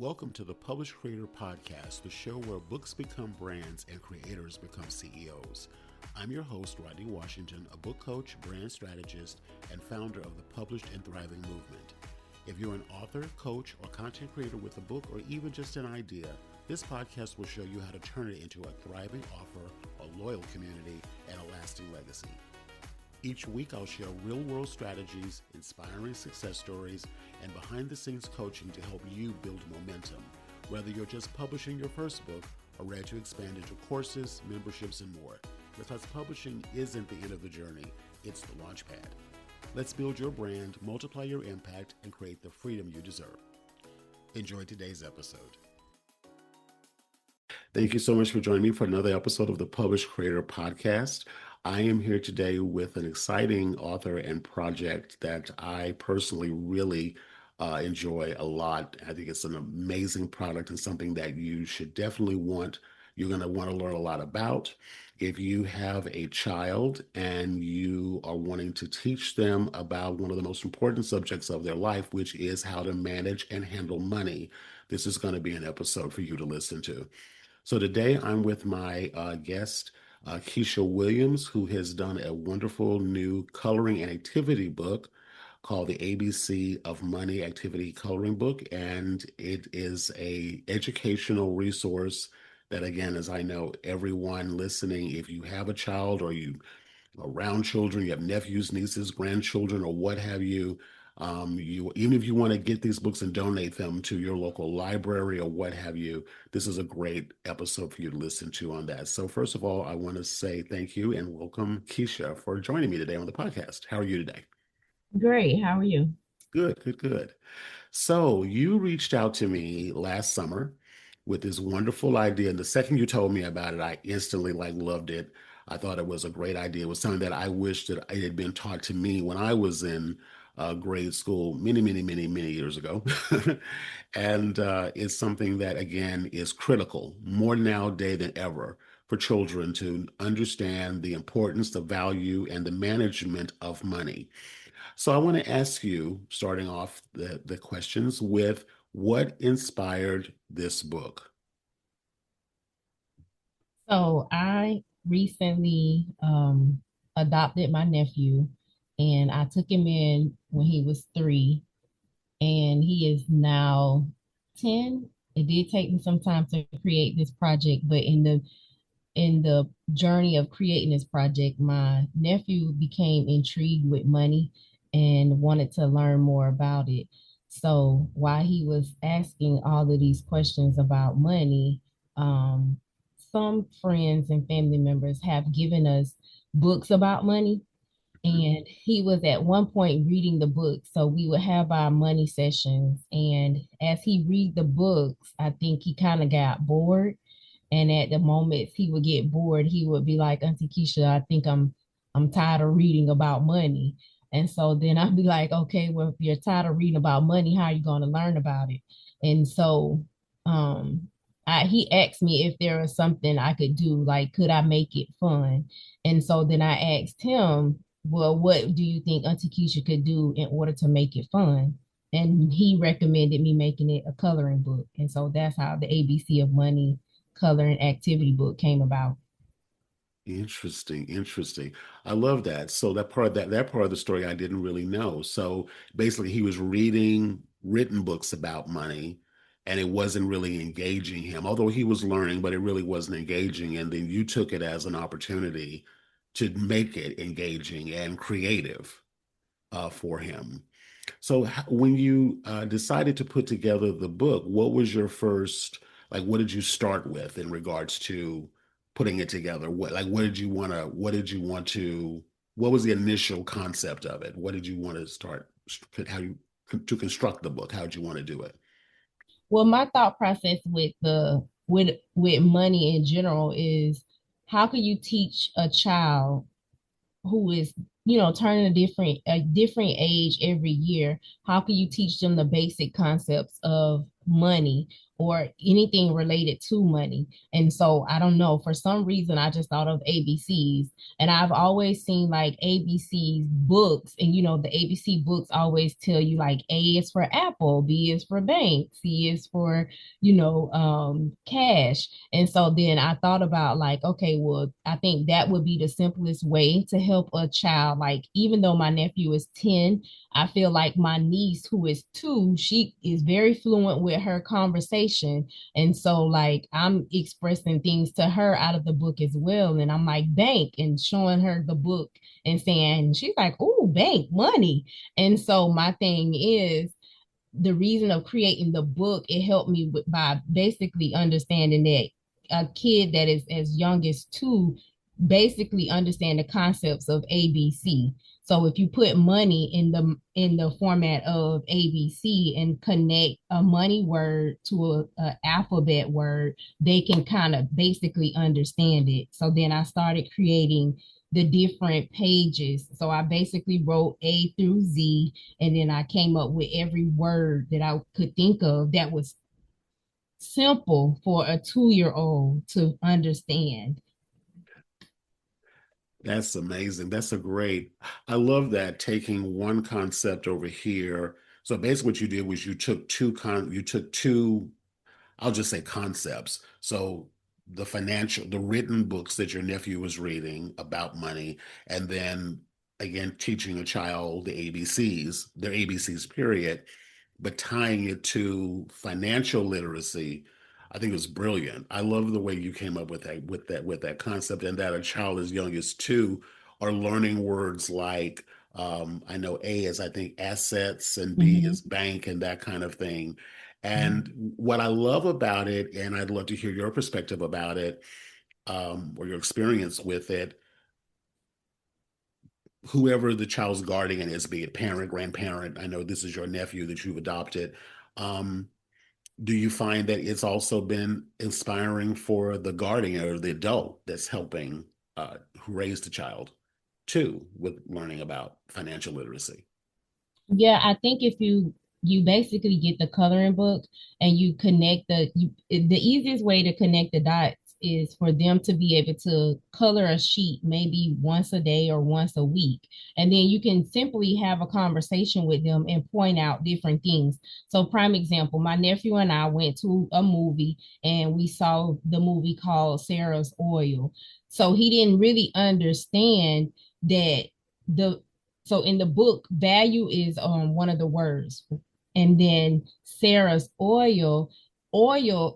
Welcome to the Publish Creator Podcast, the show where books become brands and creators become CEOs. I'm your host, Rodney Washington, a book coach, brand strategist, and founder of the Published and Thriving movement. If you're an author, coach, or content creator with a book, or even just an idea, this podcast will show you how to turn it into a thriving offer, a loyal community, and a lasting legacy. Each week, I'll share real-world strategies, inspiring success stories, and behind-the-scenes coaching to help you build momentum, whether you're just publishing your first book or ready to expand into courses, memberships, and more. Because publishing isn't the end of the journey, it's the launch pad. Let's build your brand, multiply your impact, and create the freedom you deserve. Enjoy today's episode. Thank you so much for joining me for another episode of the Publish Creator Podcast. I am here today with an exciting author and project that I personally really enjoy a lot. I think it's an amazing product and something that you should definitely you're going to want to learn a lot about. If you have a child and you are wanting to teach them about one of the most important subjects of their life, which is how to manage and handle money, this is going to be an episode for you to listen to. So today I'm with my guest, Keisha Williams, who has done a wonderful new coloring and activity book called the ABC of Money Activity Coloring Book. And it is a educational resource that, again, as I know everyone listening, if you have a child or you around children, you have nephews, nieces, grandchildren, or what have you, even if you want to get these books and donate them to your local library or what have you, this is a great episode for you to listen to on that. So first of all, I want to say thank you and welcome Keisha for joining me today on the podcast. How are you today? Great. How are you? Good. So you reached out to me last summer with this wonderful idea. And the second you told me about it, I instantly loved it. I thought it was a great idea. It was something that I wish that it had been taught to me when I was in grade school many years ago. And it's something that, again, is critical more nowadays than ever for children to understand the importance, the value, and the management of money. So I want to ask you, starting off the questions with what inspired this book? So I recently adopted my nephew, and I took him in when he was 3, and he is now 10. It did take me some time to create this project, but in the journey of creating this project, my nephew became intrigued with money and wanted to learn more about it. So while he was asking all of these questions about money, um, some friends and family members have given us books about money. Mhm. And he was at one point reading the book. So we would have our money sessions. And as he read the books, I think he kind of got bored, and at the moments he would get bored, he would be like, Auntie Keisha, I think I'm tired of reading about money. And so then I'd be like, okay, well, if you're tired of reading about money, how are you going to learn about it? And so um he asked me if there was something I could do, like could I make it fun? And so then I asked him, well, what do you think Auntie Keisha could do in order to make it fun? And he recommended me making it a coloring book. And so that's how the ABC of Money coloring activity book came about. Interesting. I love that. So that part of the story I didn't really know. So basically, he was reading written books about money, and it wasn't really engaging him. Although he was learning, but it really wasn't engaging. And then you took it as an opportunity to make it engaging and creative for him. So when you decided to put together the book, what was your first, what did you start with in regards to putting it together? What was the initial concept of it? What did you want to start, to construct the book? How did you want to do it? Well, my thought process with money in general is, how can you teach a child who is, turning a different age every year? How can you teach them the basic concepts of money, or anything related to money. And so I don't know, for some reason, I just thought of ABCs. And I've always seen like ABC's books, and the ABC books always tell you like A is for Apple, B is for bank, C is for, cash. And so then I thought about like, okay, well, I think that would be the simplest way to help a child. Like, even though my nephew is 10, I feel like my niece, who is 2, she is very fluent with her conversation. And so, like, I'm expressing things to her out of the book as well. And I'm like, bank, and showing her the book and saying, she's like, oh, bank, money. And so, my thing is, the reason of creating the book, it helped me by basically understanding that a kid that is as young as 2 basically understand the concepts of ABC. So if you put money in the format of ABC and connect a money word to a alphabet word, they can kind of basically understand it. So then I started creating the different pages. So I basically wrote A through Z, and then I came up with every word that I could think of that was simple for a 2-year old to understand. That's amazing. That's a great. I love that taking one concept over here. So basically what you did was you took two, I'll just say concepts. So the written books that your nephew was reading about money, and then again teaching a child the ABCs, their ABCs period, but tying it to financial literacy. I think it was brilliant. I love the way you came up with that concept, and that a child as young as 2 are learning words like I know A is, I think, assets, and B Mm-hmm. is bank, and that kind of thing. Mm-hmm. And what I love about it, and I'd love to hear your perspective about it, or your experience with it, whoever the child's guardian is, be it parent, grandparent, I know this is your nephew that you've adopted. Um, do you find that it's also been inspiring for the guardian or the adult that's helping who raised the child too with learning about financial literacy? Yeah, I think if you basically get the coloring book and you connect the easiest way to connect the dots is for them to be able to color a sheet maybe once a day or once a week. And then you can simply have a conversation with them and point out different things. So prime example, my nephew and I went to a movie and we saw the movie called Sarah's Oil. So he didn't really understand that the so in the book, value is one of the words. And then Sarah's oil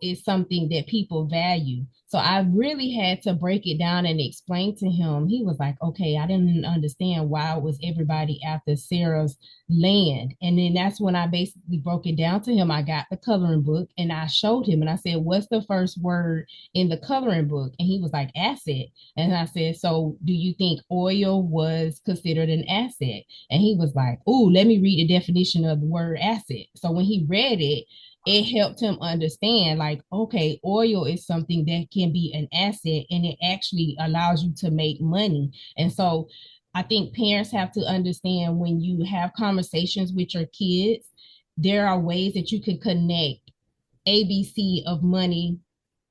is something that people value. So I really had to break it down and explain to him. He was like, okay, I didn't understand why was everybody after Sarah's land. And then that's when I basically broke it down to him. I got the coloring book and I showed him and I said, what's the first word in the coloring book? And he was like, asset. And I said, so do you think oil was considered an asset? And he was like, oh, let me read the definition of the word asset. So when he read it, it helped him understand like, okay, oil is something that can be an asset and it actually allows you to make money. And so I think parents have to understand when you have conversations with your kids, there are ways that you can connect ABC of money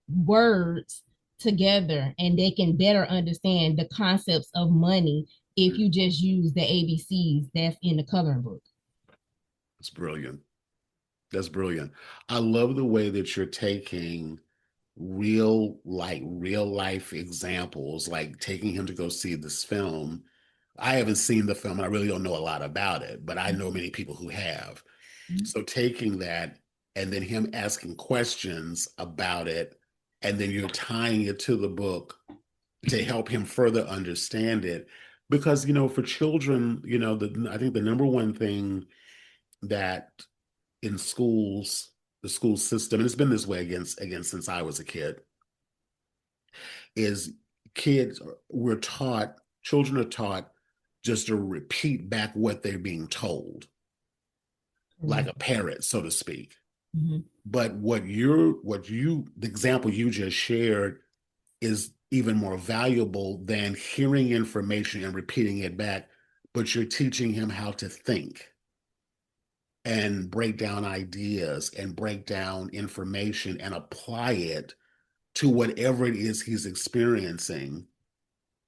words together and they can better understand the concepts of money if you just use the ABCs that's in the coloring book. It's brilliant. That's brilliant. I love the way that you're taking real life examples, like taking him to go see this film. I haven't seen the film. I really don't know a lot about it, but I know many people who have. So taking that and then him asking questions about it, and then you're tying it to the book to help him further understand it. Because, for children, I think the number one thing that in schools, the school system, and it's been this way again since I was a kid, is children are taught just to repeat back what they're being told, like a parrot, so to speak. Mm-hmm. But the example you just shared is even more valuable than hearing information and repeating it back, but you're teaching him how to think. and break down ideas and break down information and apply it to whatever it is he's experiencing.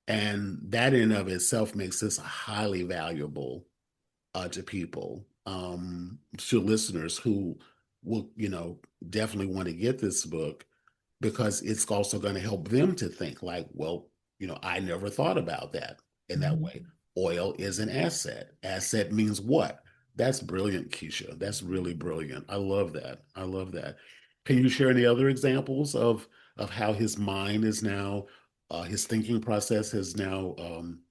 And that in of itself makes this highly valuable to people, to listeners who will, definitely want to get this book because it's also going to help them to think like, well, I never thought about that in that Mhm. way. Oil is an asset. Asset means what? That's brilliant, Keisha. That's really brilliant. I love that. I love that. Can you share any other examples of how his mind is now, his thinking process has now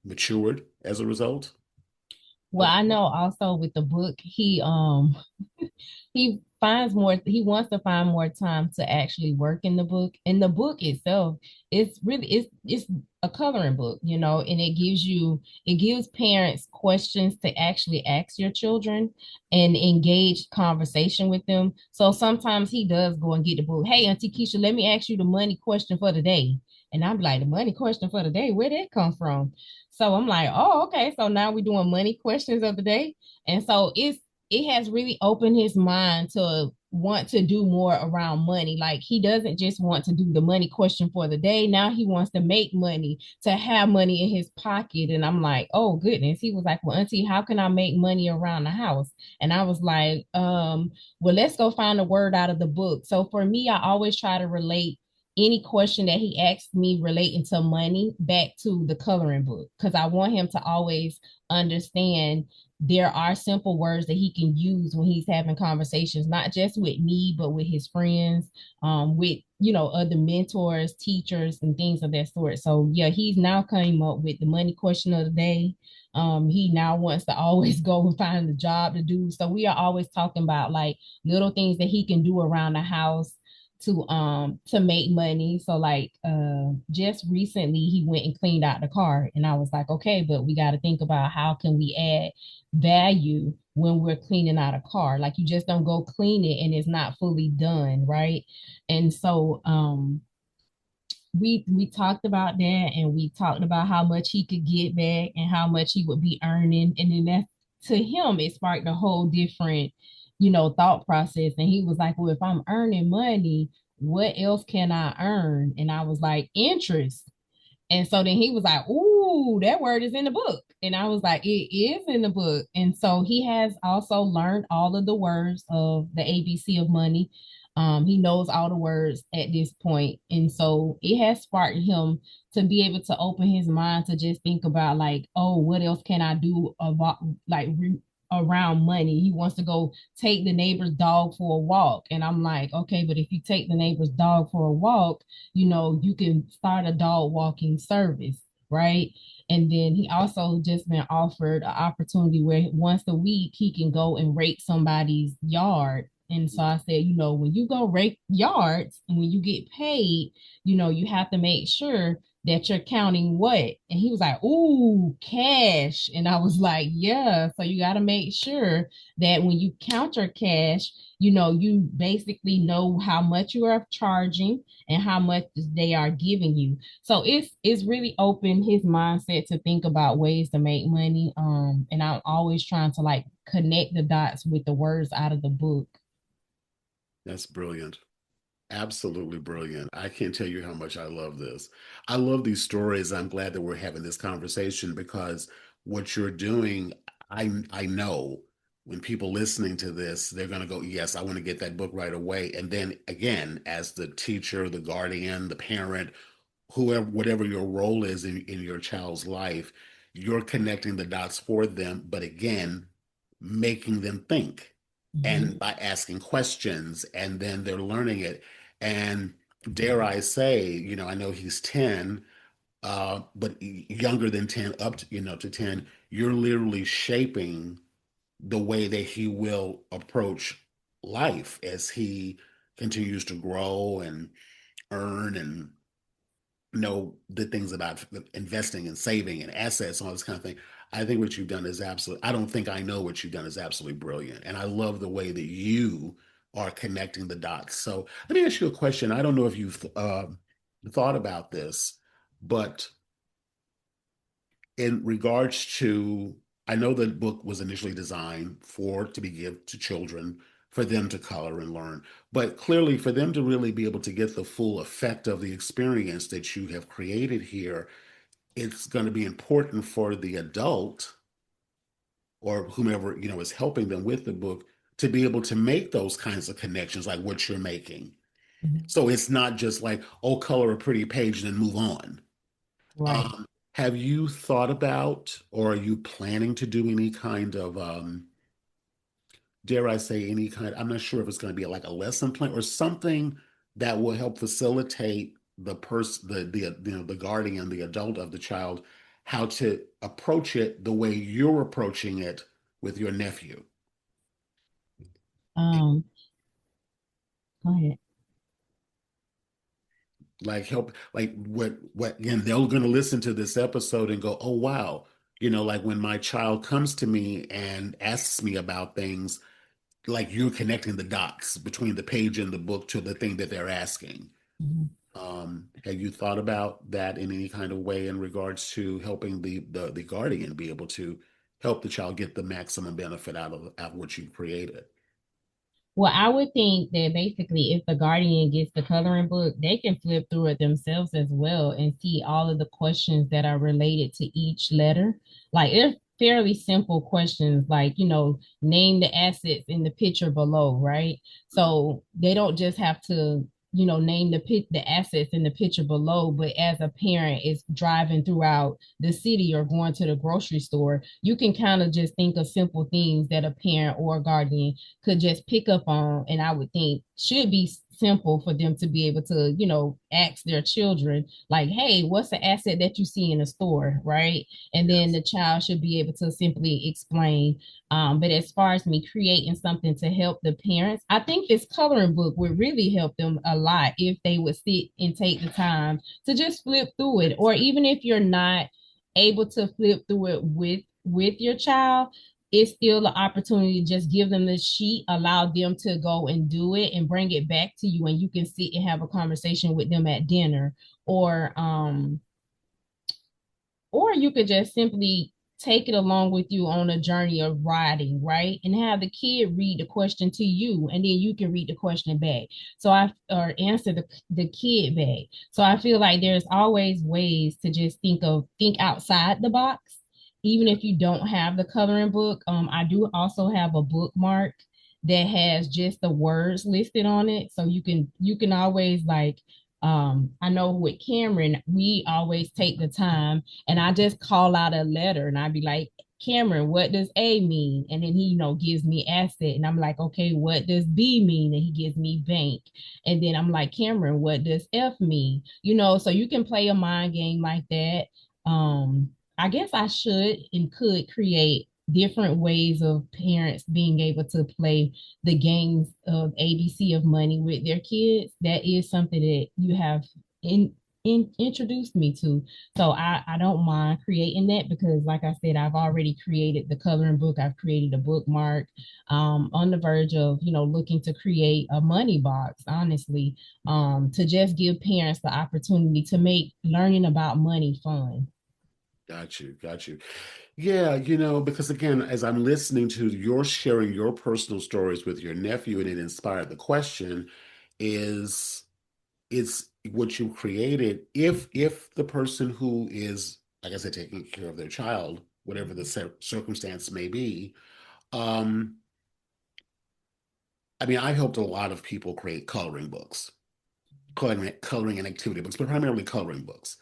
matured as a result Well, of the I book? know also with the book, he wants to find more time to actually work in the book. And the book itself, it's a coloring book, and it gives parents questions to actually ask your children and engage conversation with them. So sometimes he does go and get the book. Hey, Auntie Keisha, let me ask you the money question for the day. And I'm like, the money question for the day, where did that come from? So I'm like, oh, okay. So now we're doing money questions of the day. And so it has really opened his mind to want to do more around money. Like he doesn't just want to do the money question for the day. Now he wants to make money, to have money in his pocket. And I'm like, oh goodness. He was like, well, Auntie, how can I make money around the house? And I was like, well, let's go find a word out of the book. So for me, I always try to relate any question that he asked me relating to money back to the coloring book because I want him to always understand there are simple words that he can use when he's having conversations, not just with me, but with his friends, with other mentors, teachers, and things of that sort. So yeah, he's now came up with the money question of the day. He now wants to always go and find a job to do. So we are always talking about like little things that he can do around the house to make money. So like just recently he went and cleaned out the car and I was like, okay, but we got to think about how can we add value when we're cleaning out a car. Like you just don't go clean it and it's not fully done, right? And so we talked about that and we talked about how much he could get back and how much he would be earning. And then that to him it sparked a whole different, thought process. And he was like, well, if I'm earning money, what else can I earn? And I was like, interest. And so then he was like, ooh, that word is in the book. And I was like, it is in the book. And so he has also learned all of the words of the ABC of money. He knows all the words at this point. And so it has sparked him to be able to open his mind to just think about like, oh, what else can I do about around money? He wants to go take the neighbor's dog for a walk. And I'm like, okay, but if you take the neighbor's dog for a walk, you can start a dog walking service, right? And then he also just been offered an opportunity where once a week he can go and rake somebody's yard. And so I said, when you go rake yards and when you get paid, you have to make sure that you're counting what? And he was like, ooh, cash. And I was like, yeah. So you got to make sure that when you count your cash, you basically know how much you are charging and how much they are giving you. So it's really opened his mindset to think about ways to make money. And I'm always trying to like connect the dots with the words out of the book. That's brilliant. Absolutely brilliant. I can't tell you how much I love this. I love these stories. I'm glad that we're having this conversation because what you're doing, I know when people listening to this, they're going to go, yes, I want to get that book right away. And then again, as the teacher, the guardian, the parent, whoever, whatever your role is in your child's life, you're connecting the dots for them, but again, making them think and Mhm. by asking questions, and then they're learning it. And dare I say, I know he's 10, but younger than 10, up to, to 10, you're literally shaping the way that he will approach life as he continues to grow and earn and know the things about investing and saving and assets and all this kind of thing. I think what you've done is absolutely, I don't think I know what you've done is absolutely brilliant. And I love the way that you are connecting the dots. So let me ask you a question. I don't know if you've thought about this, but in regards to I know the book was initially designed for to be given to children for them to color and learn, but clearly for them to really be able to get the full effect of the experience that you have created here, it's going to be important for the adult or whomever is helping them with the book to be able to make those kinds of connections like what you're making. Mhm. So it's not just like, oh, color a pretty page and then move on. Right. Have you thought about or are you planning to do any kind of dare I say any kind, I'm not sure if it's going to be like a lesson plan or something that will help facilitate the person, the guardian, the adult of the child, how to approach it the way you're approaching it with your nephew. Um, Go ahead. Like help, like what again, they're going to listen to this episode and go, oh wow, like when my child comes to me and asks me about things, like you're connecting the dots between the page in the book to the thing that they're asking. Mhm. Have you thought about that in any kind of way in regards to helping the guardian be able to help the child get the maximum benefit out of what you've created? Well, I would think that basically, if the guardian gets the coloring book, they can flip through it themselves as well and see all of the questions that are related to each letter. Like, they're fairly simple questions, like, name the assets in the picture below, right? So they don't just have to, name the assets in the picture below, but as a parent is driving throughout the city or going to the grocery store, you can kind of just think of simple things that a parent or a guardian could just pick up on, and I would think should be simple for them to be able to, ask their children, like, hey, what's the asset that you see in the store, right? And then Yes. the child should be able to simply explain. But as far as me creating something to help the parents, I think this coloring book would really help them a lot if they would sit and take the time to just flip through it. Or even if you're not able to flip through it with your child, it's still an opportunity to just give them the sheet, allow them to go and do it and bring it back to you, and you can sit and have a conversation with them at dinner. Or um or you could just simply take it along with you on a journey of writing, right? And have the kid read the question to you, and then you can read the question back. So I or answer the kid back. So I feel like there's always ways to just think outside the box, even if you don't have the coloring book. I do also have a bookmark that has just the words listed on it. So you can always, like, I know with Cameron, we always take the time, and I just call out a letter and I'd be like, Cameron, what does A mean? And then he, gives me asset. And I'm like, okay, what does B mean? And he gives me bank. And then I'm like, Cameron, what does F mean? So you can play a mind game like that. I guess I should and could create different ways of parents being able to play the games of ABC of money with their kids. That is something that you have in introduced me to. So I don't mind creating that, because like I said, I've already created the coloring book. I've created a bookmark, on the verge of, looking to create a money box, honestly, to just give parents the opportunity to make learning about money fun. Got you, got you. Yeah, because again, as I'm listening to your sharing your personal stories with your nephew and it inspired the question, is it's what you created if the person who is, like I said, taking care of their child, whatever the circumstance may be, um, I mean, I helped a lot of people create coloring books, coloring and activity books, but primarily coloring books.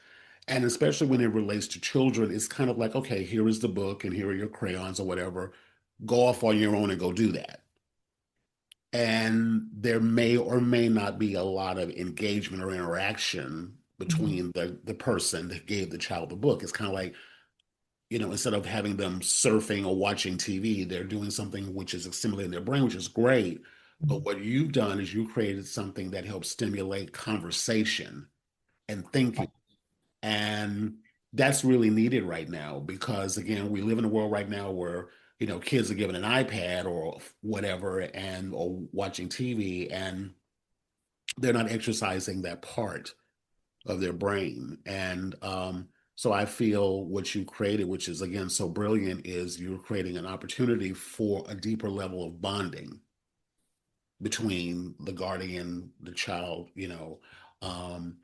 And especially when it relates to children, it's kind of like, okay, here is the book and here are your crayons or whatever. Go off on your own and go do that. And there may or may not be a lot of engagement or interaction Mhm. between the person that gave the child the book. It's kind of like, instead of having them surfing or watching TV, they're doing something which is stimulating their brain, which is great. But what you've done is you created something that helps stimulate conversation and thinking. And that's really needed right now because, again, we live in a world right now where, kids are given an iPad or whatever and or watching TV and they're not exercising that part of their brain. And So I feel what you created, which is again so brilliant, is you're creating an opportunity for a deeper level of bonding between the guardian, the child, you know. Um,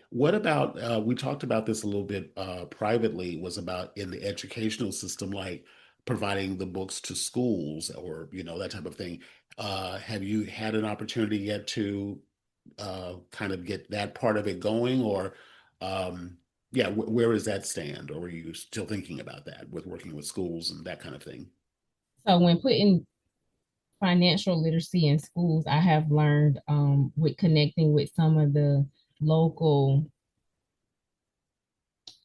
what about we talked about this a little bit privately, was about in the educational system, like providing the books to schools or you know that type of thing. Have you had an opportunity yet to kind of get that part of it going, or yeah, where does that stand? Or are you still thinking about that with working with schools and that kind of thing? So when putting financial literacy in schools, I have learned with connecting with some of the local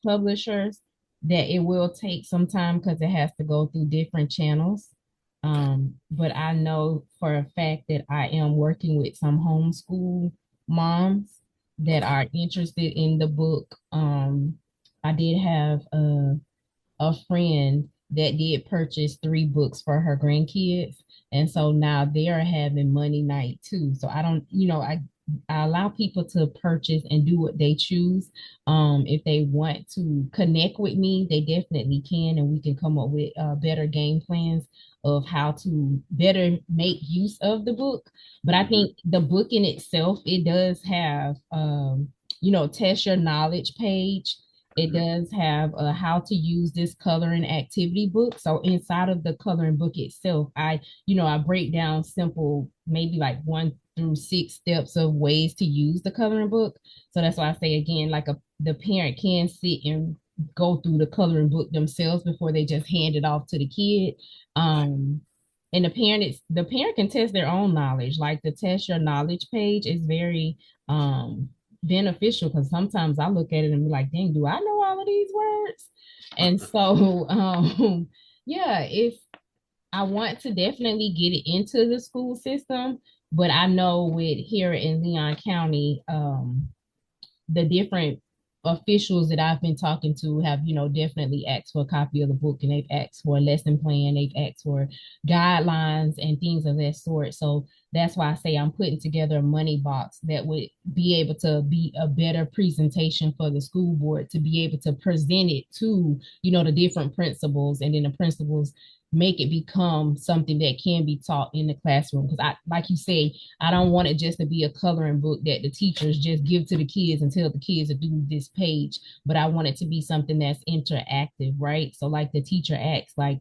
publishers that it will take some time because it has to go through different channels. Okay. But I know for a fact that I am working with some homeschool moms that Okay. are interested in the book. I did have a friend that did purchase 3 books for her grandkids. And so now they are having money night too. So I don't, I allow people to purchase and do what they choose. If they want to connect with me, they definitely can, and we can come up with better game plans of how to better make use of the book. But I Hmm. think the book in itself, it does have, test your knowledge page. It Hmm. does have a how to use this coloring activity book. So inside of the coloring book itself, I break down simple, maybe like 1 through 6 steps of ways to use the coloring book. So that's why I say again, like the parent can sit and go through the coloring book themselves before they just hand it off to the kid. Right. Um, and the parent can test their own knowledge. Like the test your knowledge page is very beneficial because sometimes I look at it and be like, dang, do I know all of these words? And so yeah, if I want to definitely get it into the school system, but I know with here in Leon County, the different officials that I've been talking to have, definitely asked for a copy of the book, and they've asked for a lesson plan, they've asked for guidelines and things of that sort. So that's why I say I'm putting together a money box that would be able to be a better presentation for the school board to be able to present it to, the different principals, and then the principals make it become something that can be taught in the classroom. Because I, like you say, I don't want it just to be a coloring book that the teachers just give to the kids and tell the kids to do this page, but I want it to be something that's interactive, right? So like the teacher asks, like,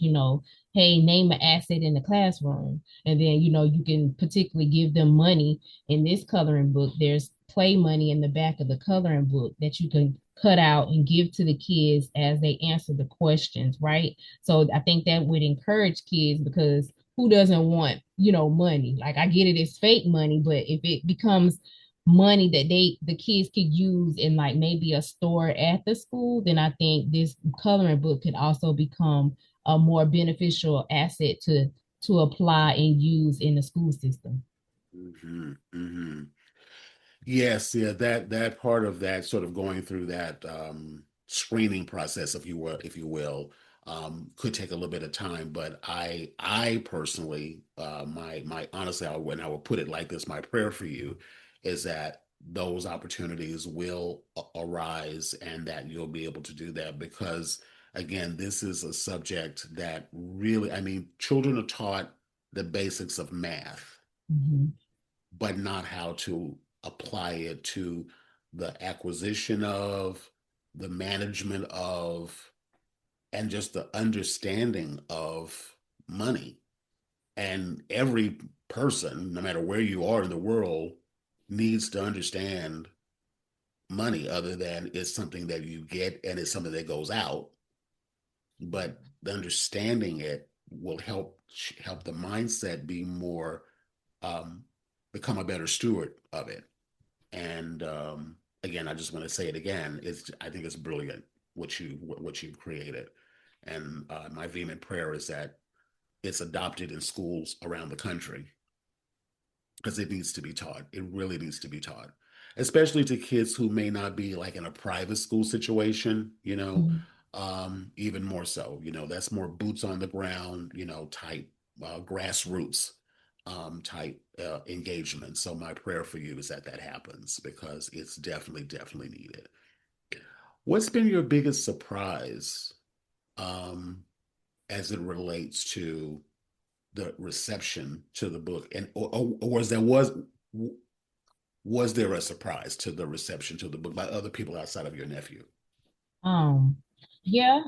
hey, name an asset in the classroom. And then, you can particularly give them money in this coloring book. There's play money in the back of the coloring book that you can cut out and give to the kids as they answer the questions, right? So I think that would encourage kids because who doesn't want, money? Like I get it, it's fake money, but if it becomes money that the kids could use in like maybe a store at the school, then I think this coloring book could also become a more beneficial asset to apply and use in the school system. Hmm. Hmm. Yes, yeah, that part of that sort of going through that screening process, if you will, could take a little bit of time. But I personally, my honestly, when I would put it like this, my prayer for you is that those opportunities will arise and that you'll be able to do that because again, this is a subject that really, I mean, children are taught the basics of math Mhm. but not how to apply it to the acquisition of, the management of, and just the understanding of money. And every person, no matter where you are in the world, needs to understand money other than it's something that you get and it's something that goes out. But the understanding it will help the mindset be more um, become a better steward of it. And again, I just want to say it again. I think it's brilliant what you've created, and my vehement prayer is that it's adopted in schools around the country because it needs to be taught. It really needs to be taught, especially to kids who may not be like in a private school situation. Mhm. Even more so. That's more boots on the ground. Type grassroots type engagement. So my prayer for you is that that happens because it's definitely, definitely needed. What's been your biggest surprise um, as it relates to the reception to the book, and or was there a surprise to the reception to the book by other people outside of your nephew? Um, yeah.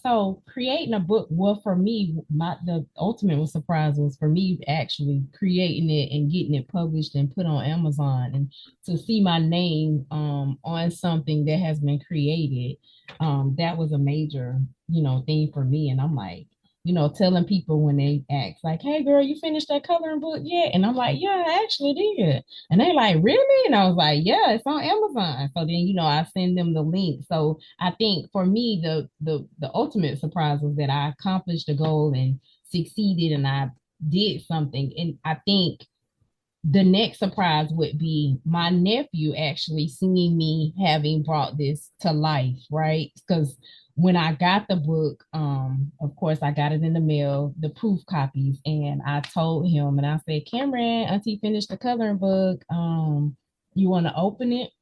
So creating a book, well, for me, the ultimate surprise was for me actually creating it and getting it published and put on Amazon, and to see my name on something that has been created. That was a major, thing for me. And I'm like, telling people when they ask, like, "Hey, girl, you finished that coloring book yet?" And I'm like, "Yeah, I actually did." And they like, "Really?" And I was like, "Yeah, it's on Amazon." So then, I send them the link. So I think for me, the ultimate surprise was that I accomplished the goal and succeeded, and I did something. And I think the next surprise would be my nephew actually seeing me having brought this to life, right? Because when I got the book, of course, I got it in the mail, the proof copies, and I told him, and I said, "Cameron, Auntie finished the coloring book. You want to open it?"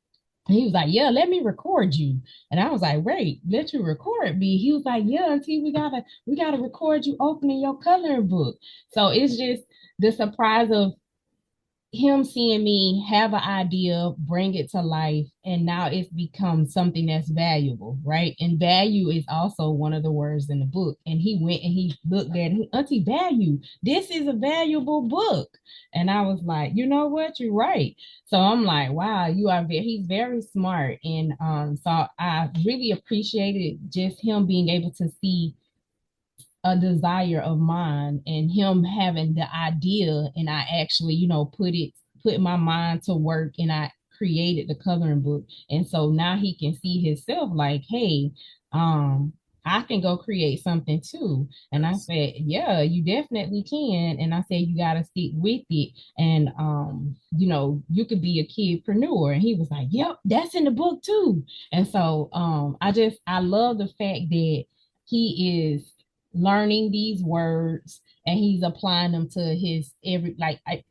And he was like, "Yeah, let me record you." And I was like, "Wait, let you record me?" He was like, "Yeah, Auntie, we gotta record you opening your coloring book." So it's just the surprise of him seeing me have an idea, bring it to life, and now it's become something that's valuable, right? And value is also one of the words in the book. And he went and he looked at it, "Auntie, value, this is a valuable book." And I was like, "You know what? You're right." So I'm like, "Wow, he's very smart." And so I really appreciated just him being able to see a desire of mine and him having the idea, and I actually, put my mind to work, and I created the coloring book. And so now he can see himself like, "Hey, um I can go create something too." And I Yes. said, "Yeah, you definitely can." And I said, "You got to stick with it, and you could be a kidpreneur." And he was like, "Yep, that's in the book too." And so I love the fact that he is learning these words and he's applying them to his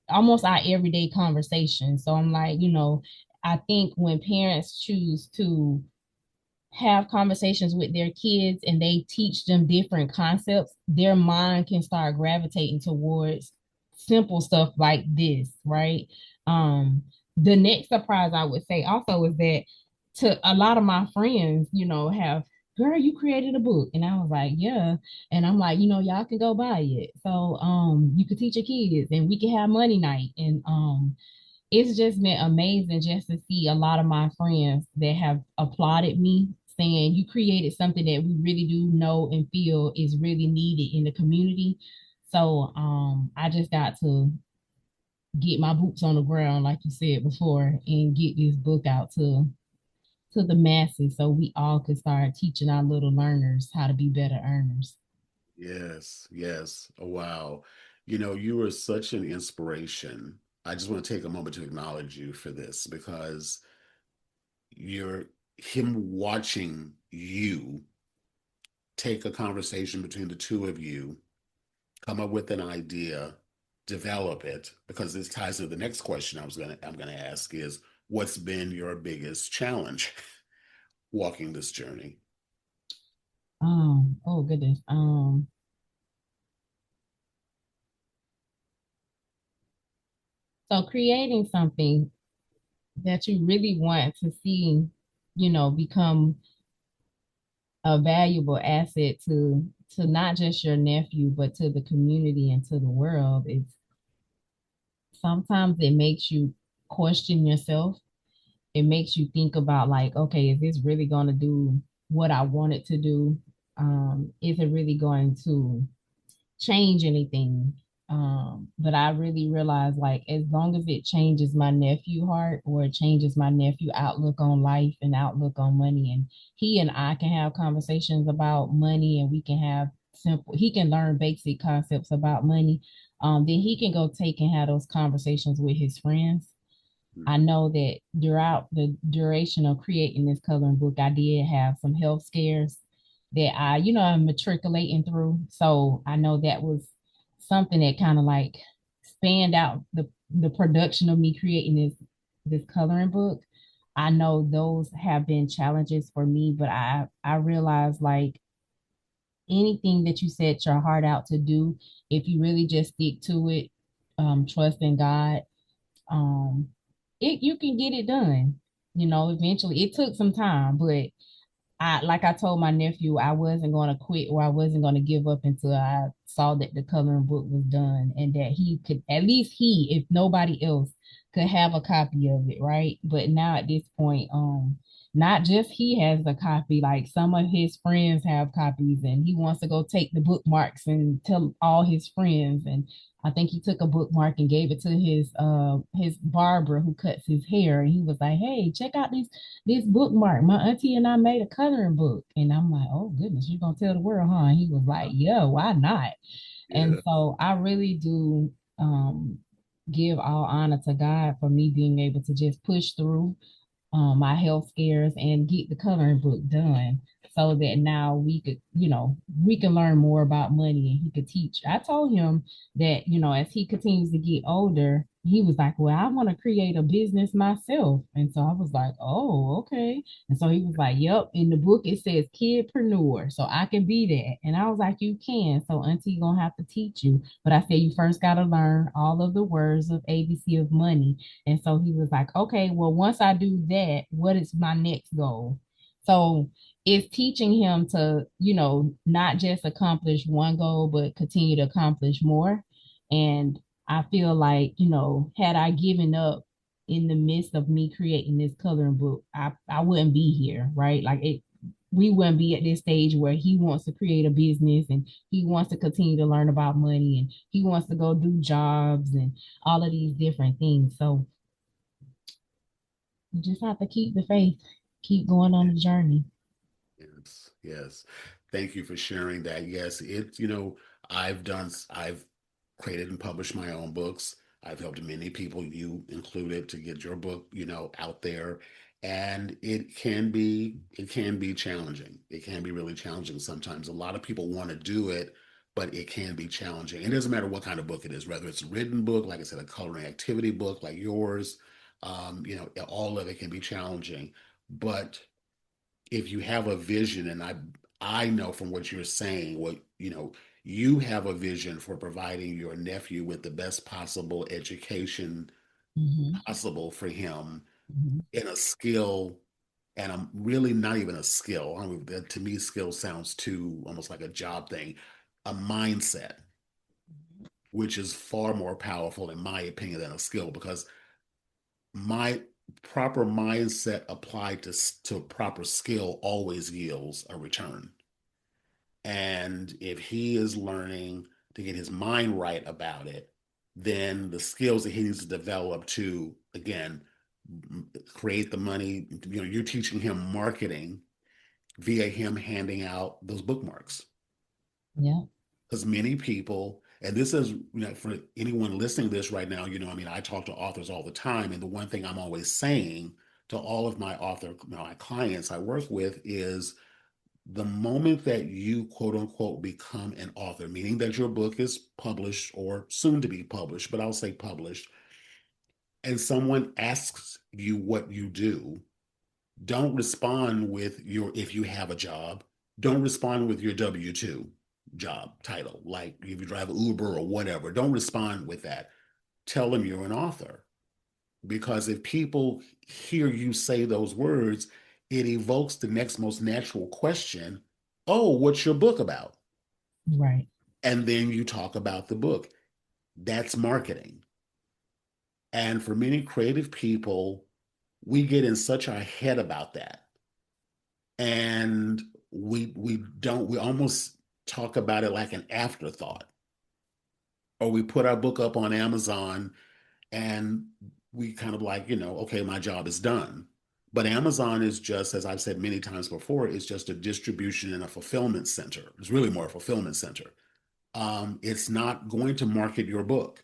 almost our everyday conversation. So I'm like, I think when parents choose to have conversations with their kids and they teach them different concepts, their mind can start gravitating towards simple stuff like this, right? Um, the next surprise I would say also is that to a lot of my friends, have, "Girl, you created a book." And I was like, "Yeah." And I'm like, "Y'all can go buy it. So you could teach your kids and we can have money night." And it's just been amazing just to see a lot of my friends that have applauded me, saying, "You created something that we really do know and feel is really needed in the community." So I just got to get my boots on the ground, like you said before, and get this book out to the masses so we all could start teaching our little learners how to be better earners. Yes, yes. Oh, wow. You were such an inspiration. I just want to take a moment to acknowledge you for this because you're him watching you take a conversation between the two of you, come up with an idea, develop it, because this ties to the next question I'm gonna ask is what's been your biggest challenge walking this journey? Oh goodness. So creating something that you really want to see, become a valuable asset to not just your nephew, but to the community and to the world. It's sometimes it makes you question yourself. It makes you think about like, okay, is this really going to do what I want it to do? Is it really going to change anything? But I really realized like as long as it changes my nephew heart or it changes my nephew outlook on life and outlook on money, and he and I can have conversations about money, and we can have he can learn basic concepts about money. Then he can go take and have those conversations with his friends. I Mhm. know that throughout the duration of creating this coloring book, I did have some health scares that I'm matriculating through. So I know that was something that kind of like spanned out the production of me creating this coloring book. I know those have been challenges for me, but I realize like anything that you set your heart out to do, if you really just stick to it, trust in God, um, it you can get it done. You know, eventually it took some time, but I like I told my nephew I wasn't going to quit or I wasn't going to give up until I saw that the coloring book was done and that he could at least he, if nobody else, could have a copy of it, right? But now at this point, not just he has a copy, like some of his friends have copies and he wants to go take the bookmarks and tell all his friends. And I think he took a bookmark and gave it to his barber who cuts his hair. And he was like, hey, check out this bookmark. My auntie and I made a coloring book. And I'm like, oh goodness, you're gonna tell the world, huh? And he was like, yeah, why not? And Yeah. so I really do give all honor to God for me being able to just push through my health scares and get the coloring book done so that now we could, we can learn more about money and he could teach. I told him that, as he continues to get older, he was like, well, I want to create a business myself. And so I was like, oh, okay. And so he was like, yep. In the book, it says kidpreneur. So I can be that. And I was like, you can. So auntie gonna have to teach you. But I said, you first got to learn all of the words of ABC of money. And so he was like, okay, well, once I do that, what is my next goal? So it's teaching him to, not just accomplish one goal, but continue to accomplish more. And I feel like, had I given up in the midst of me creating this coloring book, I wouldn't be here, right? Like we wouldn't be at this stage where he wants to create a business and he wants to continue to learn about money and he wants to go do jobs and all of these different things. So you just have to keep the faith, keep going on the journey. Yes, yes. Thank you for sharing that. Yes, I've created and published my own books. I've helped many people, you included, to get your book, out there. And it can be challenging. It can be really challenging sometimes. A lot of people want to do it, but it can be challenging. It doesn't matter what kind of book it is, whether it's a written book, like I said, a coloring activity book like yours, all of it can be challenging. But if you have a vision, and I know from what you're saying, you have a vision for providing your nephew with the best possible education Mm-hmm. possible for him Mm-hmm. in a skill, and I'm really not even a skill. To me, skill sounds too almost like a job thing, a mindset, which is far more powerful, in my opinion, than a skill, because my proper mindset applied to proper skill always yields a return. And if he is learning to get his mind right about it, then the skills that he needs to develop to, again, create the money, you're teaching him marketing via him handing out those bookmarks. Yeah. Because many people, and this is, for anyone listening to this right now, I talk to authors all the time. And the one thing I'm always saying to all of my my clients I work with is, the moment that you quote unquote become an author, meaning that your book is published or soon to be published, but I'll say published, and someone asks you what you do, don't respond with if you have a job, don't respond with your W-2 job title. Like if you drive Uber or whatever, don't respond with that. Tell them you're an author. Because if people hear you say those words, it evokes the next most natural question. Oh, what's your book about? Right. And then you talk about the book. That's marketing. And for many creative people, we get in such our head about that. And we almost talk about it like an afterthought. Or we put our book up on Amazon and we kind of like, okay, my job is done. But Amazon is just, as I've said many times before, it's just a distribution and a fulfillment center. It's really more a fulfillment center. It's not going to market your book.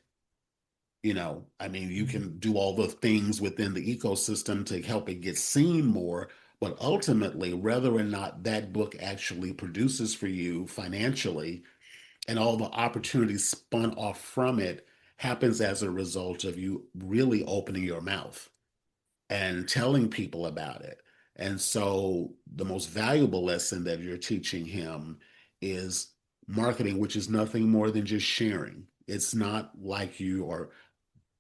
You can do all the things within the ecosystem to help it get seen more, but ultimately, whether or not that book actually produces for you financially and all the opportunities spun off from it happens as a result of you really opening your mouth. and telling people about it. And so the most valuable lesson that you're teaching him is marketing, which is nothing more than just sharing. It's not like you are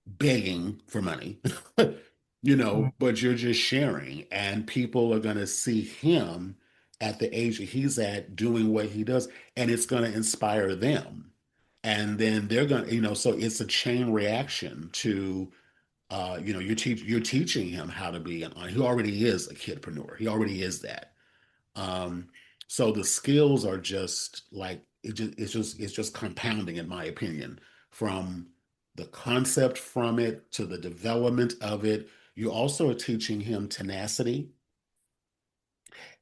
begging for money, Right. but you're just sharing, and people are going to see him at the age that he's at doing what he does, and it's going to inspire them. And then they're going to, so it's a chain reaction to you're teaching him how to be he already is a kidpreneur. He already is that. Um, so the skills are just like it's just compounding, in my opinion, from the concept from it to the development of it. You also are teaching him tenacity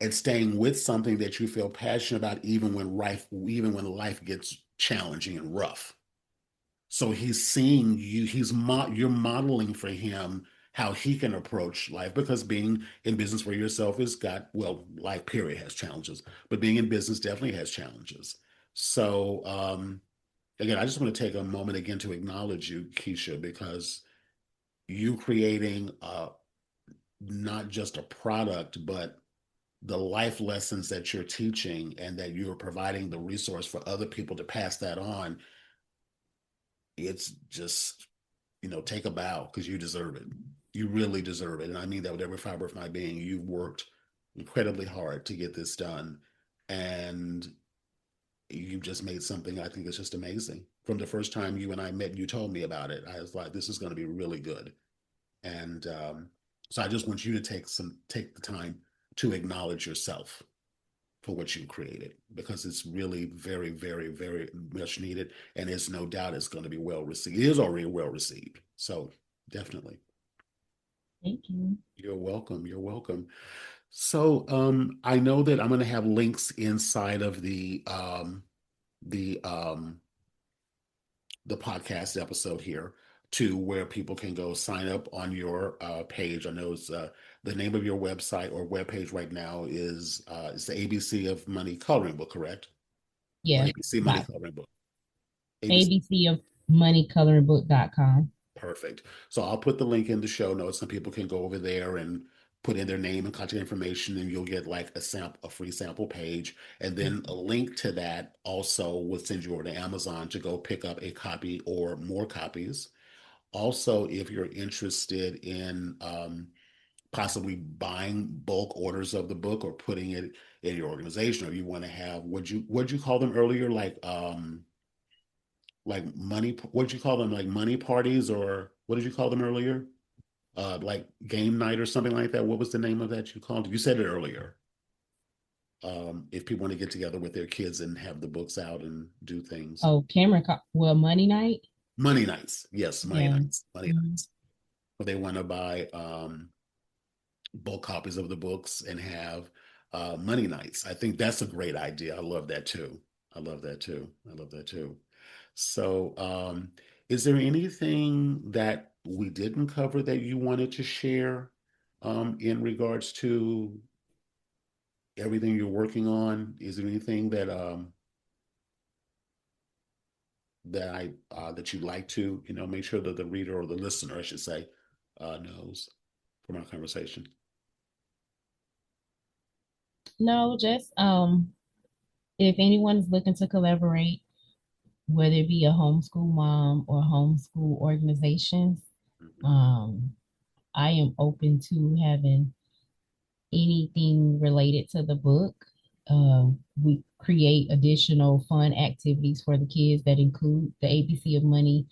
and staying with something that you feel passionate about, even when life gets challenging and rough. So he's seeing you, you're modeling for him how he can approach life, because being in business for yourself has got, well, life period has challenges, but being in business definitely has challenges. So again, I just want to take a moment again to acknowledge you, Keisha, because you creating not just a product, but the life lessons that you're teaching and that you're providing the resource for other people to pass that on. It's just, take a bow because you deserve it. You really deserve it. And I mean that with every fiber of my being. You've worked incredibly hard to get this done. And you've just made something I think is just amazing. From the first time you and I met, and you told me about it, I was like, this is going to be really good. And so I just want you to take the time to acknowledge yourself for what you created, because it's really very, very, very much needed. And there's no doubt it's going to be well received. It is already well received. So definitely. Thank you. You're welcome. You're welcome. So I know that I'm going to have links inside of the the podcast episode here to where people can go sign up on your page. I know it's the name of your website or webpage right now is it's the ABC of Money Coloring Book, correct? Or Yeah. ABC Money Dot Coloring Book. ABC. ABC of moneycoloringbook.com. Perfect. So I'll put the link in the show notes, and people can go over there and put in their name and contact information, and you'll get like a free sample page, and then a link to that also will send you over to Amazon to go pick up a copy or more copies. Also, if you're interested in possibly buying bulk orders of the book or putting it in your organization, or you want to have what you call them earlier, like money, what did you call them, like money parties, or what did you call them earlier, like game night or something like that? What was the name of that you called? You said it earlier. If people want to get together with their kids and have the books out and do things. Oh, well, Money Night. Money nights, yes, money Yeah. nights, money Mhm. nights, where they want to buy bulk copies of the books and have money nights. I think that's a great idea. I love that too. I love that too. I love that too. So, is there anything that we didn't cover that you wanted to share in regards to everything you're working on? Is there anything that you'd like to, make sure that the reader or the listener, I should say, knows from our conversation? No, just if anyone's looking to collaborate, whether it be a homeschool mom or homeschool organizations, Mhm. um, I am open to having anything related to the book. We create additional fun activities for the kids that include the ABC of money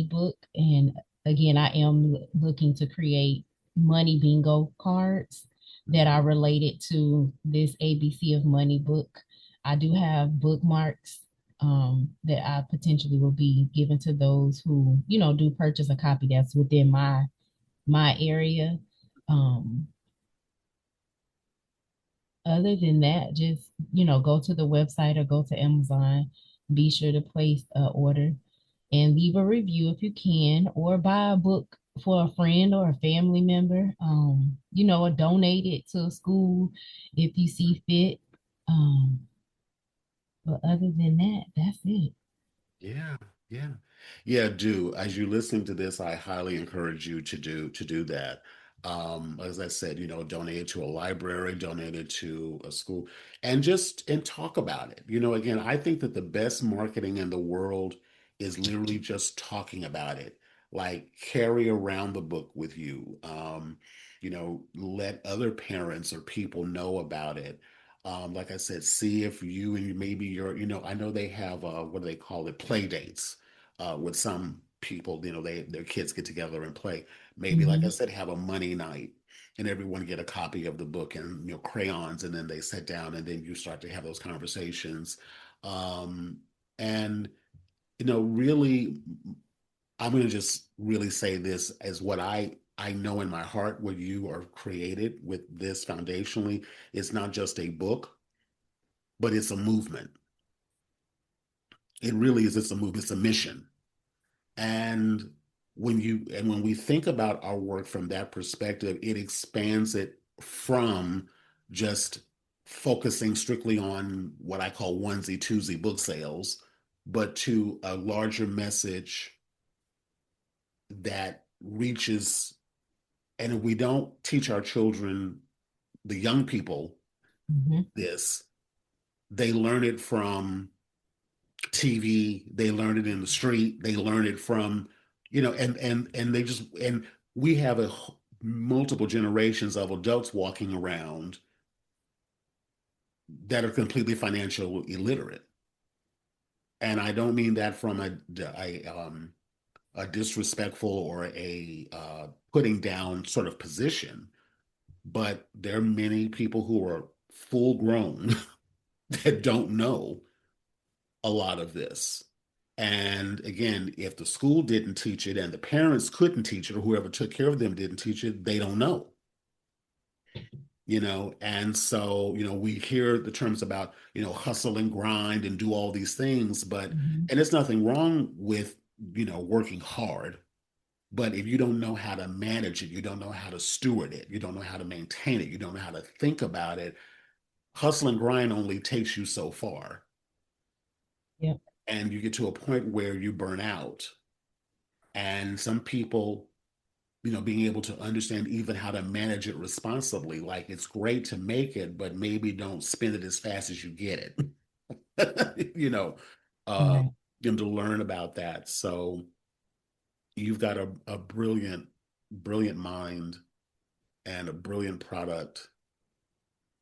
book. And again, I am looking to create money bingo cards that are related to this ABC of money book. I do have bookmarks that I potentially will be given to those who, do purchase a copy that's within my area. Um, Other than that, just, go to the website or go to Amazon. Be sure to place an order and leave a review if you can, or buy a book for a friend or a family member, or donate it to a school if you see fit. But other than that, that's it. Yeah. Yeah. Yeah, do. As you're listening to this, I highly encourage you to do that. As I said, donate it to a library, donate it to a school, and talk about it. Again, I think that the best marketing in the world is literally just talking about it. Like carry around the book with you. Let other parents or people know about it. Like I said, see if you and maybe I know they have what do they call it, play dates with some people, their kids get together and play. Maybe, like I Hmm. said, have a money night and everyone get a copy of the book and crayons, and then they sit down and then you start to have those conversations. Um, and really, I'm going to just really say this as what I know in my heart what you are created with this foundationally. It's not just a book, but it's a movement. It really is. It's a movement. It's a mission. And when we think about our work from that perspective, it expands it from just focusing strictly on what I call onesie twosie book sales, but to a larger message that reaches. And if we don't teach our children, the young people, Hmm. this, they learn it from TV, they learn it in the street, they learn it from, and they just and we have multiple generations of adults walking around that are completely financial illiterate. And I don't mean that from a disrespectful or a putting down sort of position, but there are many people who are full grown that don't know a lot of this. And again, if the school didn't teach it and the parents couldn't teach it, or whoever took care of them didn't teach it, they don't know. And so we hear the terms about hustle and grind and do all these things, but Hmm. and there's nothing wrong with working hard, but if you don't know how to manage it, you don't know how to steward it, you don't know how to maintain it, you don't know how to think about it, hustle and grind only takes you so far, Yep. and you get to a point where you burn out. And some people, being able to understand even how to manage it responsibly, like it's great to make it, but maybe don't spend it as fast as you get it. uh, Right. them to learn about that. So you've got a brilliant, brilliant mind and a brilliant product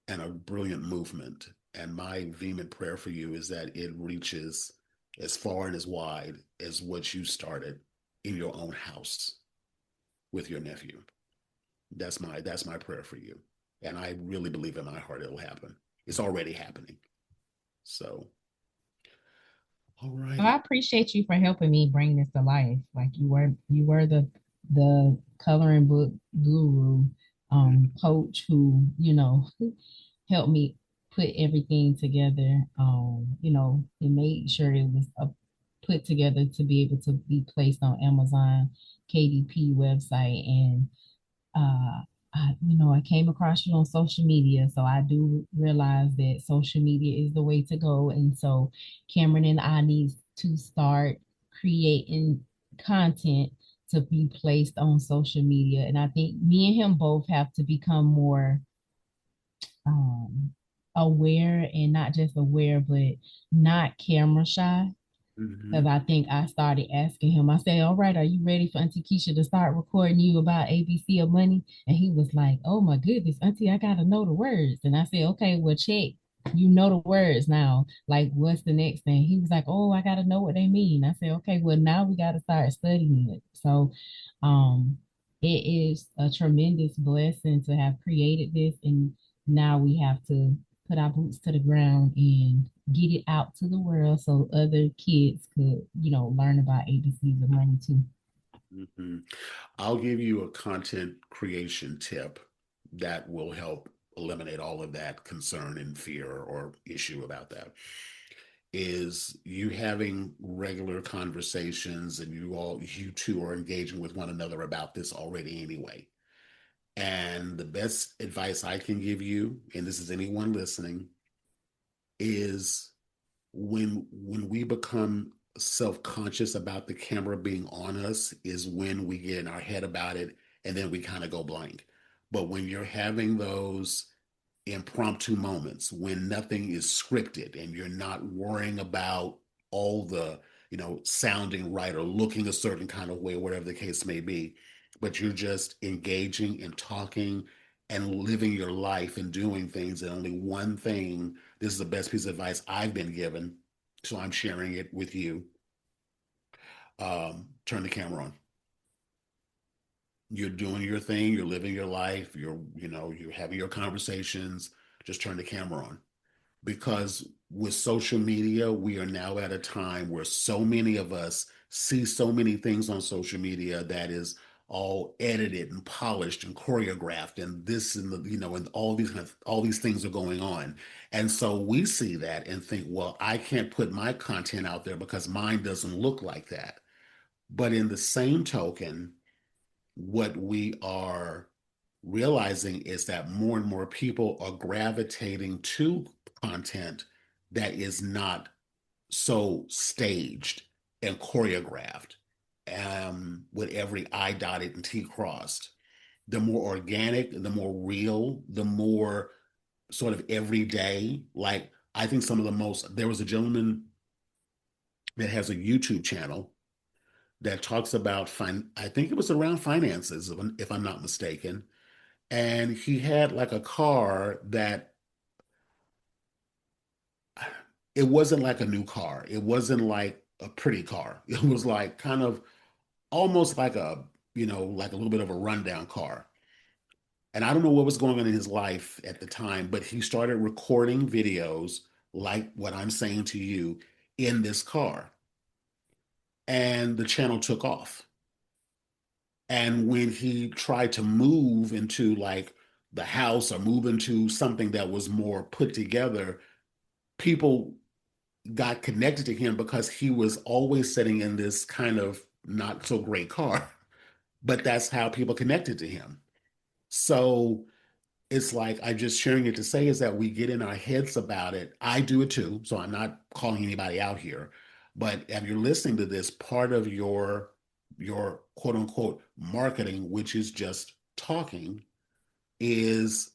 and a brilliant movement. And my vehement prayer for you is that it reaches as far and as wide as what you started in your own house with your nephew. That's my prayer for you. And I really believe in my heart it'll happen. It's already happening. So, all So I righty. appreciate you for helping me bring this to life. Like you were the coloring book guru, coach who, helped me put everything together. It made sure it was put together to be able to be placed on Amazon KDP website. And I came across you on social media, so I do realize that social media is the way to go. And so Cameron and I need to start creating content to be placed on social media. And I think me and him both have to become more um, aware, and not just aware, but not camera shy. Because Mm-hmm. I think I started asking him, I said, all right, are you ready for Auntie Keisha to start recording you about ABC of money? And he was like, oh my goodness, Auntie, I got to know the words. And I said, okay, well, check. You know the words now. Like, what's the next thing? He was like, oh, I got to know what they mean. I said, okay, well, now we got to start studying it. So, um, it is a tremendous blessing to have created this. And now we have to put our boots to the ground and get it out to the world so other kids could, learn about ABCs of money too. Mm-hmm. I'll give you a content creation tip that will help eliminate all of that concern and fear or issue about that. Is you having regular conversations and you two are engaging with one another about this already anyway. And the best advice I can give you, and this is anyone listening, is when we become self-conscious about the camera being on us is when we get in our head about it and then we kind of go blank. But when you're having those impromptu moments, when nothing is scripted and you're not worrying about all the, sounding right or looking a certain kind of way, whatever the case may be, but you're just engaging and talking and living your life and doing things. And only one thing, this is the best piece of advice I've been given, so I'm sharing it with you. Turn the camera on. You're doing your thing, you're living your life, you're having your conversations, just turn the camera on. Because with social media, we are now at a time where so many of us see so many things on social media that is all edited and polished and choreographed and this and and all these things are going on. And so we see that and think, well, I can't put my content out there because mine doesn't look like that. But in the same token, what we are realizing is that more and more people are gravitating to content that is not so staged and choreographed, with every I dotted and T crossed. The more organic, the more real, the more sort of everyday. Like, I think there was a gentleman that has a YouTube channel that talks about, I think it was around finances, if I'm not mistaken. And he had like a car that, it wasn't like a new car. It wasn't like a pretty car. It was like kind of almost like like a little bit of a rundown car. And I don't know what was going on in his life at the time, but he started recording videos like what I'm saying to you in this car. And the channel took off. And when he tried to move into like the house or move into something that was more put together, people got connected to him because he was always sitting in this kind of not so great car. But that's how people connected to him. So it's like, I just sharing it to say is that we get in our heads about it. I do it too. So I'm not calling anybody out here. But if you're listening to this, part of your quote unquote marketing, which is just talking, is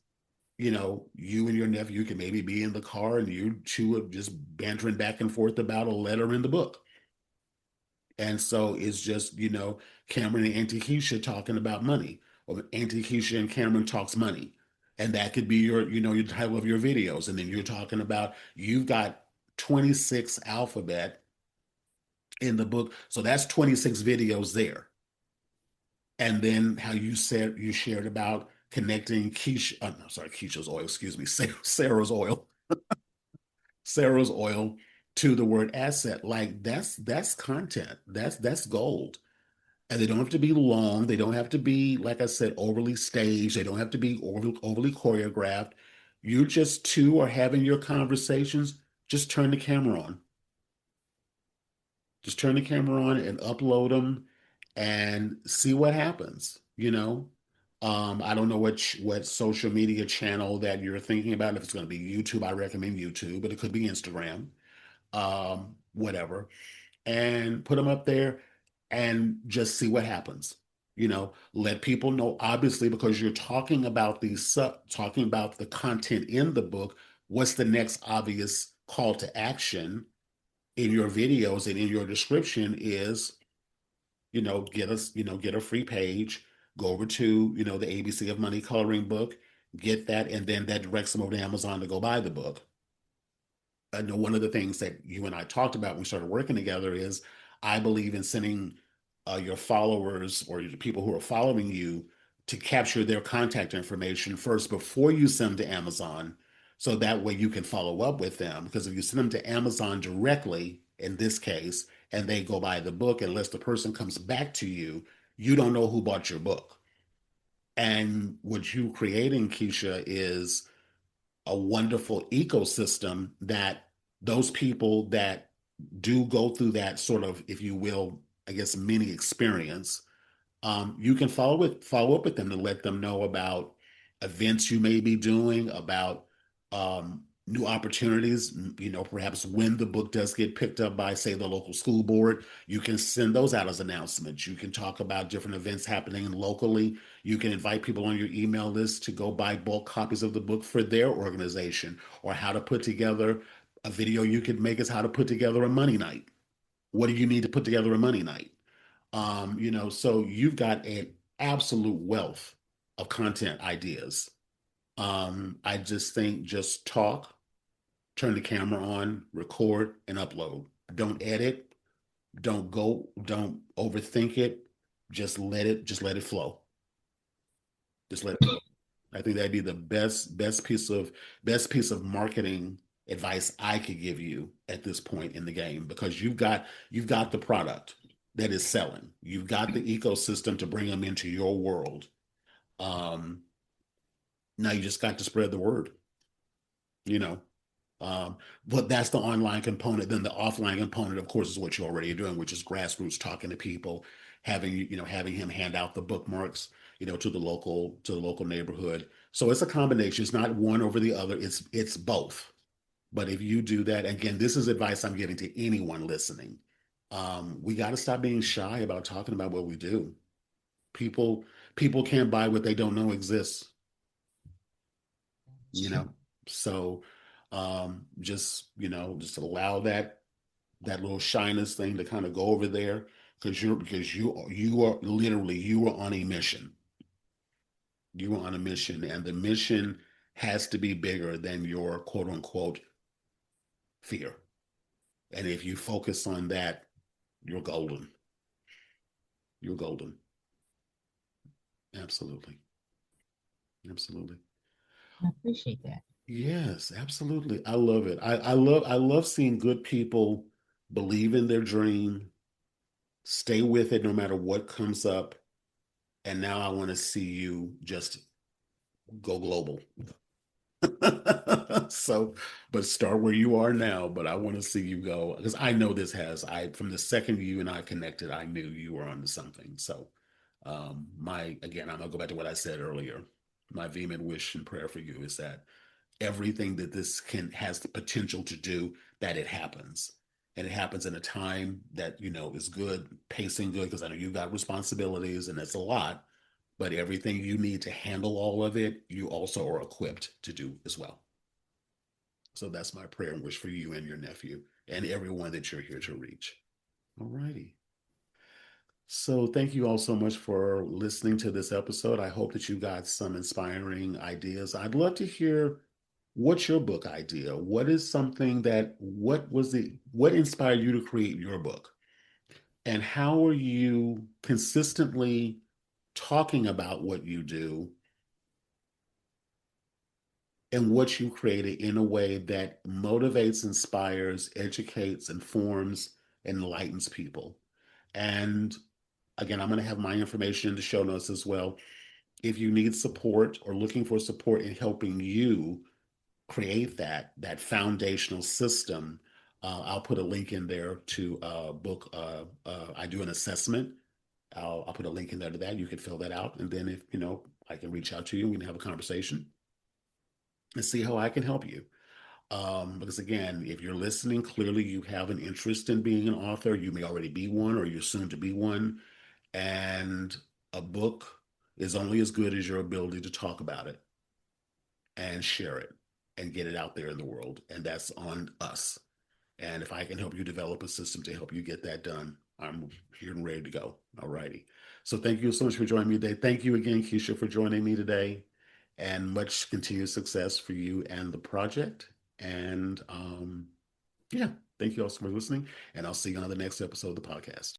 you and your nephew can maybe be in the car and you two are just bantering back and forth about a letter in the book. And so it's just, Cameron and Auntie Keisha talking about money, or Auntie Keisha and Cameron talks money. And that could be your title of your videos. And then you're talking about, you've got 26 alphabet in the book. So that's 26 videos there. And then how you shared about connecting Keisha, no, sorry, Keisha's oil, excuse me, Sarah's oil, Sarah's oil to the word asset. Like, that's content. That's gold. And they don't have to be long. They don't have to be, like I said, overly staged. They don't have to be overly choreographed. You just two are having your conversations. Just turn the camera on. Just turn the camera on and upload them and see what happens, I don't know what social media channel that you're thinking about. If it's going to be YouTube, I recommend YouTube, but it could be Instagram, whatever, and put them up there and just see what happens. Let people know, obviously, because you're talking about talking about the content in the book. What's the next obvious call to action in your videos and in your description is, get a free page, go over to, the ABC of Money coloring book, get that, and then that directs them over to Amazon to go buy the book. I know one of the things that you and I talked about when we started working together is, I believe in sending your followers or the people who are following you to capture their contact information first before you send them to Amazon. So that way you can follow up with them. Because if you send them to Amazon directly, in this case, and they go buy the book, unless the person comes back to you, you don't know who bought your book. And what you creating, Keisha, is a wonderful ecosystem that those people that do go through that sort of, if you will, I guess, mini experience, you can follow up with them to let them know about events you may be doing, about new opportunities, perhaps when the book does get picked up by, say, the local school board, you can send those out as announcements. You can talk about different events happening locally. You can invite people on your email list to go buy bulk copies of the book for their organization, or how to put together a video you could make is how to put together a money night. What do you need to put together a money night? So you've got an absolute wealth of content ideas. I just think just talk, turn the camera on, record, and upload. Don't edit. Don't overthink it. Just let it flow. Just let it flow. I think that'd be the best piece of marketing advice I could give you at this point in the game, because you've got the product that is selling. You've got the ecosystem to bring them into your world. Um, Now you just got to spread the word, you know. Um, but that's the online component. Then the offline component, of course, is what you're already doing, which is grassroots, talking to people, having him hand out the bookmarks, to the local neighborhood. So it's a combination. It's not one over the other. It's both. But if you do that, again, this is advice I'm giving to anyone listening. We got to stop being shy about talking about what we do. People people can't buy what they don't know exists. It's You true. know, so just allow that little shyness thing to kind of go over there, because you are literally, you are on a mission. You are on a mission, and the mission has to be bigger than your quote unquote fear. And if you focus on that, you're golden. You're golden. Absolutely. Absolutely. I appreciate that. Yes, absolutely. I love it. I love seeing good people believe in their dream, stay with it no matter what comes up. And now I want to see you just go global. So, but start where you are now. But I want to see you go, because I know this has, from the second you and I connected, I knew you were onto something. So, again, I'm gonna go back to what I said earlier. My vehement wish and prayer for you is that everything that this can has the potential to do, that it happens. And it happens in a time that, is good, pacing good, because I know you've got responsibilities and that's a lot, but everything you need to handle all of it, you also are equipped to do as well. So that's my prayer and wish for you and your nephew and everyone that you're here to reach. All righty. So thank you all so much for listening to this episode. I hope that you got some inspiring ideas. I'd love to hear, what's your book idea? What inspired you to create your book? And how are you consistently talking about what you do and what you created in a way that motivates, inspires, educates, informs, enlightens people? And again, I'm going to have my information in the show notes as well. If you need support or looking for support in helping you create that foundational system, I'll put a link in there to book. I do an assessment. I'll put a link in there to that. You can fill that out, and then if I can reach out to you. We can have a conversation and see how I can help you. Because again, if you're listening, clearly you have an interest in being an author. You may already be one, or you're soon to be one. And a book is only as good as your ability to talk about it and share it and get it out there in the world. And that's on us. And if I can help you develop a system to help you get that done, I'm here and ready to go. All righty. So thank you so much for joining me today. Thank you again, Keisha, for joining me today. And much continued success for you and the project. And yeah, thank you all so much for listening. And I'll see you on the next episode of the podcast.